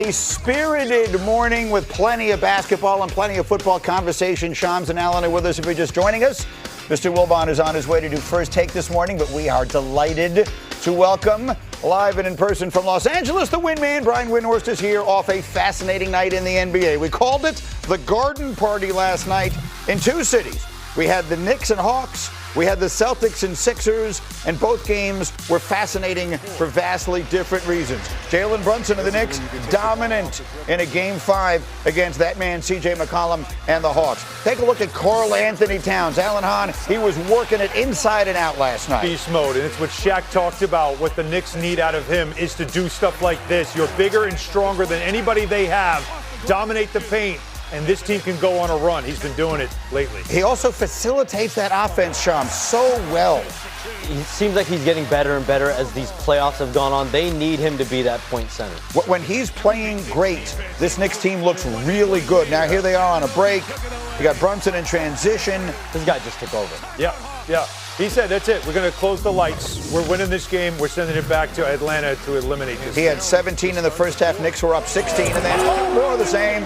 A spirited morning with plenty of basketball and plenty of football conversation. Shams and Alan are with us if you're just joining us. Mr. Wilbon is on his way to do First Take this morning, but we are delighted to welcome live and in person from Los Angeles, the Windman. Brian Windhorst is here off a fascinating night in the NBA. We called it the Garden Party last night in two cities. We had the Knicks and Hawks. We had the Celtics and Sixers, and both games were fascinating for vastly different reasons. Jalen Brunson of the Knicks, dominant in a Game 5 against that man, C.J. McCollum and the Hawks. Take a look at Karl Anthony Towns. Alan Hahn, he was working it inside and out last night. Beast mode, and it's what Shaq talked about. What the Knicks need out of him is to do stuff like this. You're bigger and stronger than anybody they have. Dominate the paint. And this team can go on a run. He's been doing it lately. He also facilitates that offense, Sham, so well. It seems like he's getting better and better as these playoffs have gone on. They need him to be that point center. When he's playing great, this Knicks team looks really good. Now here they are on a break. You got Brunson in transition. This guy just took over. Yeah. He said, that's it. We're going to close the lights. We're winning this game. We're sending it back to Atlanta to eliminate this. He had 17 in the first half. Knicks were up 16, and then more of the same.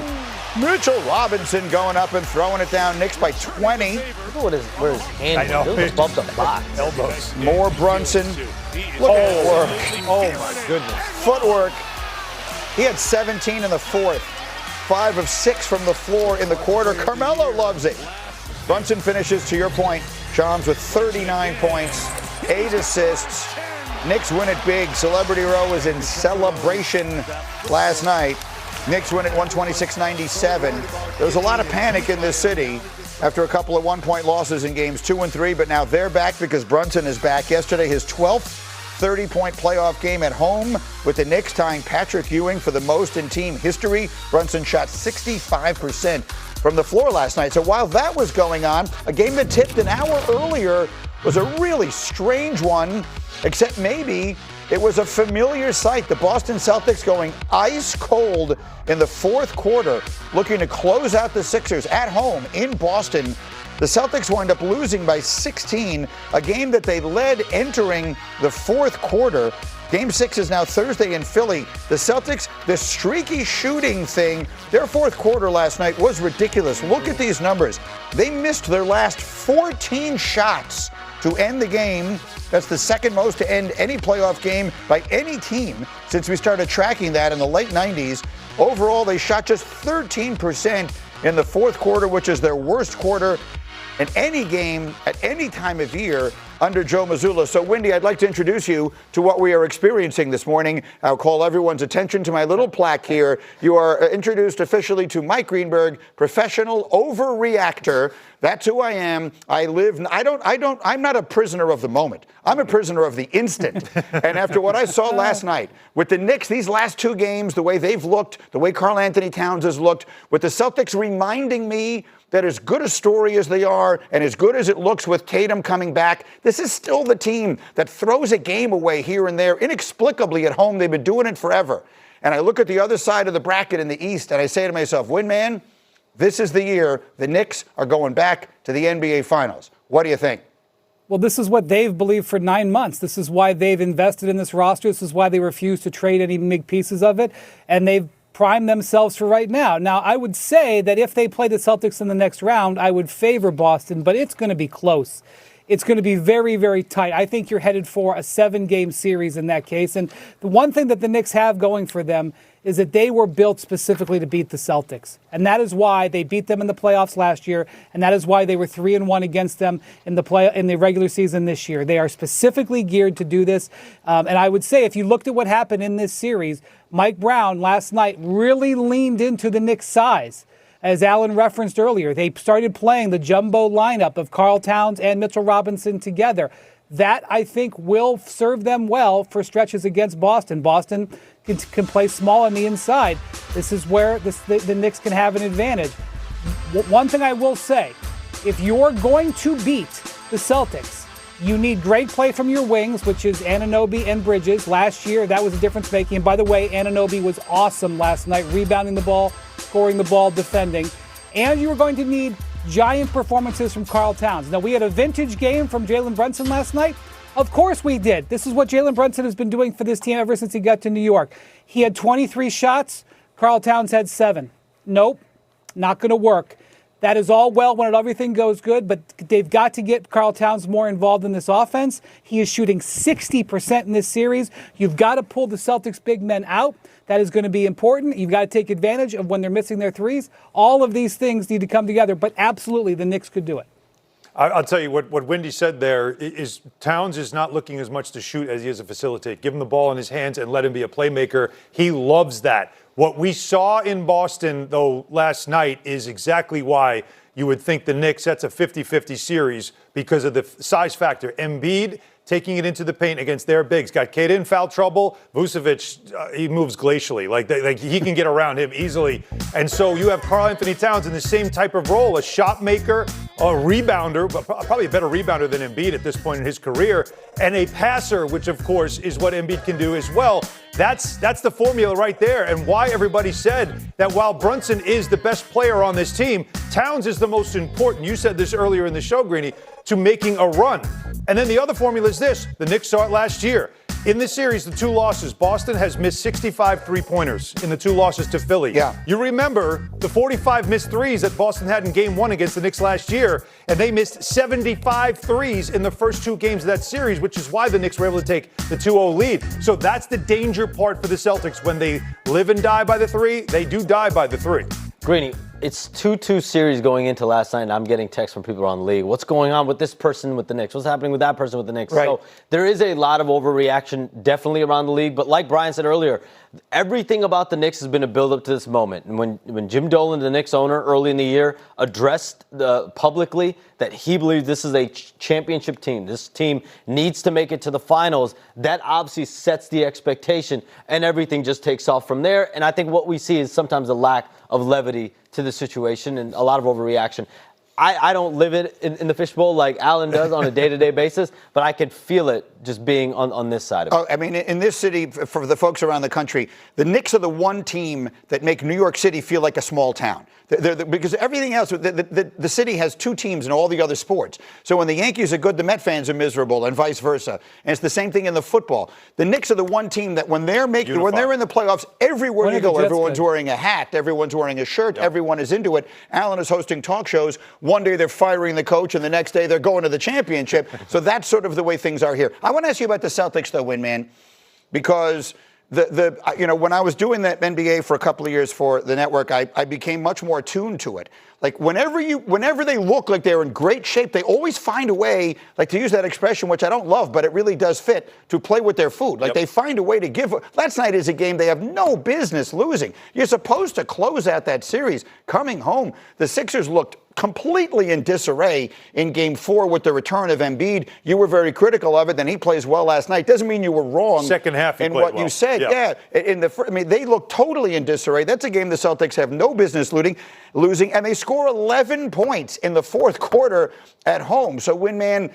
Mitchell Robinson going up and throwing it down. Knicks by 20. Look at where his hand is. Above the box. Elbows. More Brunson. Look at work. Oh, my goodness. Footwork. He had 17 in the fourth. 5 of 6 from the floor in the quarter. Carmelo loves it. Brunson finishes, to your point, Shams, with 39 points, 8 assists. Knicks win it big. Celebrity Row was in celebration last night. Knicks win it 126-97. There was a lot of panic in this city after a couple of one-point losses in games 2 and 3, but now they're back because Brunson is back. Yesterday, his 12th 30-point playoff game at home with the Knicks tying Patrick Ewing for the most in team history. Brunson shot 65% from the floor last night. So while that was going on, a game that tipped an hour earlier was a really strange one, except maybe it was a familiar sight. The Boston Celtics going ice cold in the fourth quarter, looking to close out the Sixers at home in Boston. The Celtics wind up losing by 16, a game that they led entering the fourth quarter. Game 6 is now Thursday in Philly. The Celtics, the streaky shooting thing, their fourth quarter last night was ridiculous. Look at these numbers. They missed their last 14 shots to end the game. That's the second most to end any playoff game by any team since we started tracking that in the late 90s. Overall, they shot just 13% in the fourth quarter, which is their worst quarter in any game at any time of year under Joe Mazzulla. So, Wendy, I'd like to introduce you to what we are experiencing this morning. I'll call everyone's attention to my little plaque here. You are introduced officially to Mike Greenberg, professional overreactor. That's who I am. I'm not a prisoner of the moment. I'm a prisoner of the instant. And after what I saw last night with the Knicks, these last two games, the way they've looked, the way Karl Anthony Towns has looked, with the Celtics reminding me that as good a story as they are and as good as it looks with Tatum coming back, this is still the team that throws a game away here and there inexplicably at home. They've been doing it forever. And I look at the other side of the bracket in the East and I say to myself, Windman, this is the year the Knicks are going back to the NBA Finals. What do you think? Well, this is what they've believed for 9 months. This is why they've invested in this roster. This is why they refuse to trade any big pieces of it. And they've primed themselves for right now. Now, I would say that if they play the Celtics in the next round, I would favor Boston, but it's going to be close. It's going to be very, very tight. I think you're headed for a 7-game series in that case. And the one thing that the Knicks have going for them is that they were built specifically to beat the Celtics. And that is why they beat them in the playoffs last year, and that is why they were 3-1 against them in the regular season this year. They are specifically geared to do this. And I would say if you looked at what happened in this series, Mike Brown last night really leaned into the Knicks' size. As Alan referenced earlier, they started playing the jumbo lineup of Karl Towns and Mitchell Robinson together. That, I think, will serve them well for stretches against Boston. Boston can play small on the inside. This is where the Knicks can have an advantage. One thing I will say, if you're going to beat the Celtics, you need great play from your wings, which is Anunoby and Bridges. Last year, that was a difference-making. And by the way, Anunoby was awesome last night, rebounding the ball, scoring the ball, defending. And you are going to need giant performances from Karl Towns. Now, we had a vintage game from Jalen Brunson last night. Of course we did. This is what Jalen Brunson has been doing for this team ever since he got to New York. He had 23 shots, Karl Towns had 7. Nope, not going to work. That is all well when everything goes good, but they've got to get Karl Towns more involved in this offense. He is shooting 60% in this series. You've got to pull the Celtics big men out. That is going to be important. You've got to take advantage of when they're missing their threes. All of these things need to come together, but absolutely the Knicks could do it. I'll tell you what Wendy said there is Towns is not looking as much to shoot as he is to facilitate. Give him the ball in his hands and let him be a playmaker. He loves that. What we saw in Boston, though, last night is exactly why you would think the Knicks, that's a 50-50 series because of the size factor. Embiid taking it into the paint against their bigs. Got Kate in foul trouble. Vucevic, he moves glacially. Like he can get around him easily. And so you have Karl Anthony Towns in the same type of role, a shot maker, a rebounder, but probably a better rebounder than Embiid at this point in his career, and a passer, which of course is what Embiid can do as well. That's the formula right there, and why everybody said that while Brunson is the best player on this team, Towns is the most important. You said this earlier in the show, Greeny, to making a run. And then the other formula is this. The Knicks saw it last year. In this series, the 2 losses, Boston has missed 65 three-pointers in the 2 losses to Philly. Yeah. You remember the 45 missed threes that Boston had in Game 1 against the Knicks last year, and they missed 75 threes in the first 2 games of that series, which is why the Knicks were able to take the 2-0 lead. So that's the danger part for the Celtics. When they live and die by the 3, they do die by the 3. Greeny, it's 2-2 series going into last night, and I'm getting texts from people around the league. What's going on with this person with the Knicks? What's happening with that person with the Knicks? Right. So there is a lot of overreaction definitely around the league. But like Brian said earlier, everything about the Knicks has been a build-up to this moment. And when Jim Dolan, the Knicks owner, early in the year, addressed publicly that he believes this is a championship team, this team needs to make it to the finals, that obviously sets the expectation, and everything just takes off from there. And I think what we see is sometimes a lack of levity to the situation and a lot of overreaction. I don't live it in the fishbowl like Alan does on a day-to-day basis, but I can feel it just being on this side of it. Oh, I mean, in this city, for the folks around the country, the Knicks are the one team that make New York City feel like a small town. Because everything else, the city has 2 teams in all the other sports. So when the Yankees are good, the Met fans are miserable, and vice versa. And it's the same thing in the football. The Knicks are the one team that when they're in the playoffs, everywhere you go, everyone's wearing a hat, everyone's wearing a shirt, everyone is into it. Alan is hosting talk shows. One day they're firing the coach, and the next day they're going to the championship. So that's sort of the way things are here. I want to ask you about the Celtics, though, Winman, because when I was doing that NBA for a couple of years for the network, I became much more attuned to it. Like whenever they look like they're in great shape, they always find a way, like to use that expression, which I don't love, but it really does fit, to play with their food. Like they find a way to give. Last night is a game they have no business losing. You're supposed to close out that series. Coming home, the Sixers looked completely in disarray in Game 4 with the return of Embiid. You were very critical of it. Then he plays well last night. Doesn't mean you were wrong. Second half, in what you said. Yeah. They look totally in disarray. That's a game the Celtics have no business losing, and they score 11 points in the fourth quarter at home. So, Winman,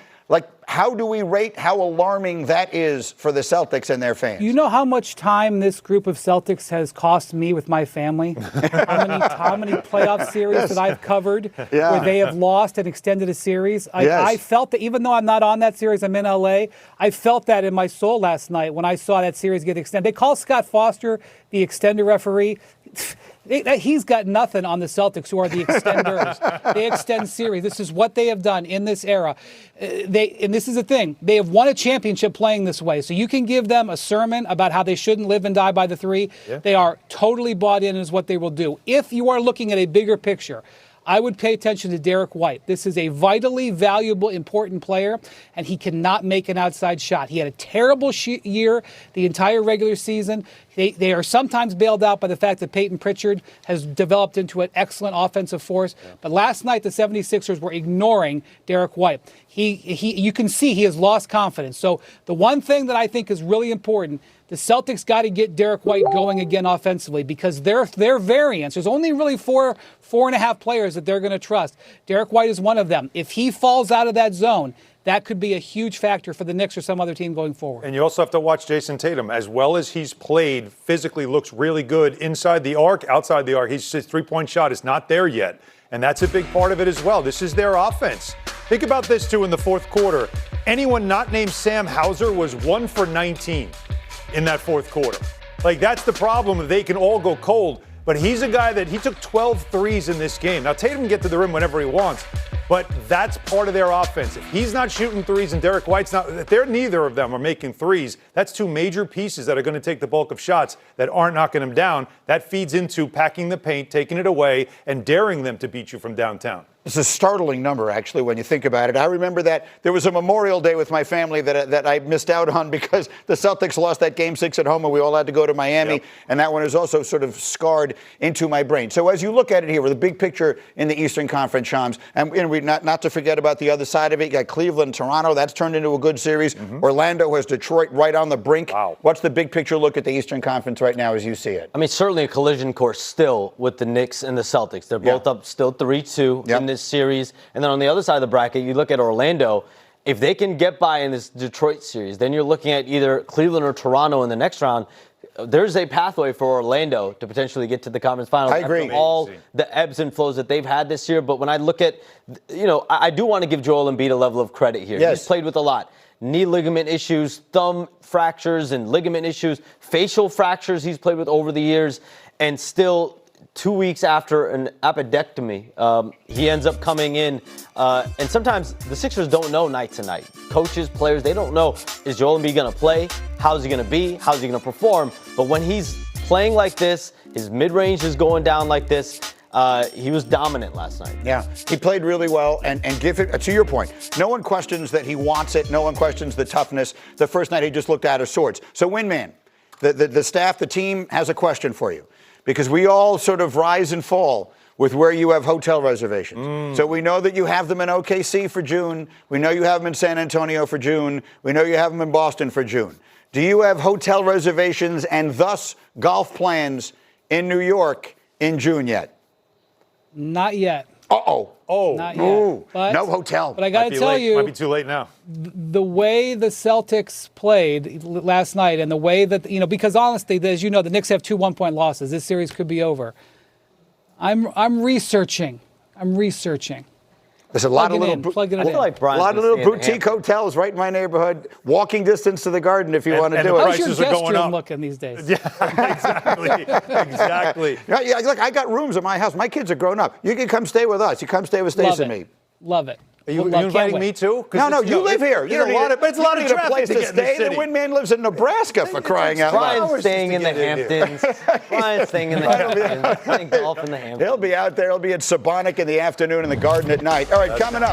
how do we rate how alarming that is for the Celtics and their fans? You know how much time this group of Celtics has cost me with my family? how many playoff series that I've covered where they have lost and extended a series? I felt that, even though I'm not on that series, I'm in LA, I felt that in my soul last night when I saw that series get extended. They call Scott Foster the extender referee. He's got nothing on the Celtics, who are the extenders. They extend series. This is what they have done in this era. And this is the thing. They have won a championship playing this way. So you can give them a sermon about how they shouldn't live and die by the 3. Yeah. They are totally bought in as what they will do. If you are looking at a bigger picture, I would pay attention to Derek White. This is a vitally valuable, important player, and he cannot make an outside shot. He had a terrible year the entire regular season. They are sometimes bailed out by the fact that Peyton Pritchard has developed into an excellent offensive force. Yeah. But last night, the 76ers were ignoring Derek White. You can see he has lost confidence. So the one thing that I think is really important, the Celtics got to get Derek White going again offensively, because their variance, there's only really four and a half players that they're going to trust. Derek White is one of them. If he falls out of that zone, that could be a huge factor for the Knicks or some other team going forward. And you also have to watch Jason Tatum. As well as he's played, physically looks really good inside the arc, outside the arc. His three-point shot is not there yet. And that's a big part of it as well. This is their offense. Think about this, too, in the fourth quarter. Anyone not named Sam Hauser was 1 for 19 in that fourth quarter. Like, that's the problem. They can all go cold. but he's a guy that he took 12 threes in this game. Now, Tatum can get to the rim whenever he wants, but that's part of their offense. If he's not shooting threes and Derek White's not, if neither of them are making threes, that's two major pieces that are going to take the bulk of shots that aren't knocking them down. That feeds into packing the paint, taking it away, and daring them to beat you from downtown. It's a startling number, actually, when you think about it. I remember that there was a Memorial Day with my family that I missed out on because the Celtics lost that Game 6 at home and we all had to go to Miami. Yep. And that one is also sort of scarred into my brain. So as you look at it here with a big picture in the Eastern Conference, Shams, and we not to forget about the other side of it, you got Cleveland, Toronto. That's turned into a good series. Orlando has Detroit right on the brink. Wow. What's the big picture look at the Eastern Conference right now as you see it? I mean, certainly a collision course still with the Knicks and the Celtics. They're both up still 3-2 in this series. And then on the other side of the bracket, you look at Orlando. If they can get by in this Detroit series, then you're looking at either Cleveland or Toronto in the next round. There's a pathway for Orlando to potentially get to the conference finals. I agree. After all the ebbs and flows that they've had this year. But when I look at, I do want to give Joel Embiid a level of credit here. Yes. He's played with a lot. Knee ligament issues, thumb fractures and ligament issues, facial fractures he's played with over the years, and still 2 weeks after an appendectomy, he ends up coming in. And sometimes the Sixers don't know night to night. Coaches, players, they don't know, is Joel Embiid going to play? How's he going to be? How's he going to perform? But when he's playing like this, his mid-range is going down like this, he was dominant last night. Yeah, he played really well, and give it, to your point, no one questions that he wants it. No one questions the toughness. The first night he just looked out of sorts. So, Winman, the staff, the team has a question for you. Because we all sort of rise and fall with where you have hotel reservations. So we know that you have them in OKC for June. We know you have them in San Antonio for June. We know you have them in Boston for June. Do you have hotel reservations and thus golf plans in New York in June yet? Not yet. Uh-oh. Oh, Not yet. Ooh, But, no hotel. But I got to tell Might you, be too late now. the way the Celtics played last night and the way that, because honestly, as you know, the Knicks have 2 one-point losses. This series could be over. I'm researching. There's a lot of little, Plugging it I feel in. like Brian's a lot of gonna little stay in the boutique Hamptons. hotels right in my neighborhood. Walking distance to the Garden if you want to and do the it. How's your prices are guest going room up. looking these days? Exactly. Yeah, look, I got rooms in my house. My kids are grown up. You can come stay with us. You come stay with Stace Love and it. me. Love it. Are you Can't inviting wait. me too? No, you live here. It's a lot of a traffic place to to get in the stay. The city. Windman lives in Nebraska for crying out loud. Brian's staying in the to get in Hamptons. Brian's staying in the Hamptons. Playing golf in the Hamptons. He'll be out there. He'll be at Sabonic in the afternoon and the Garden at night. All right, coming up.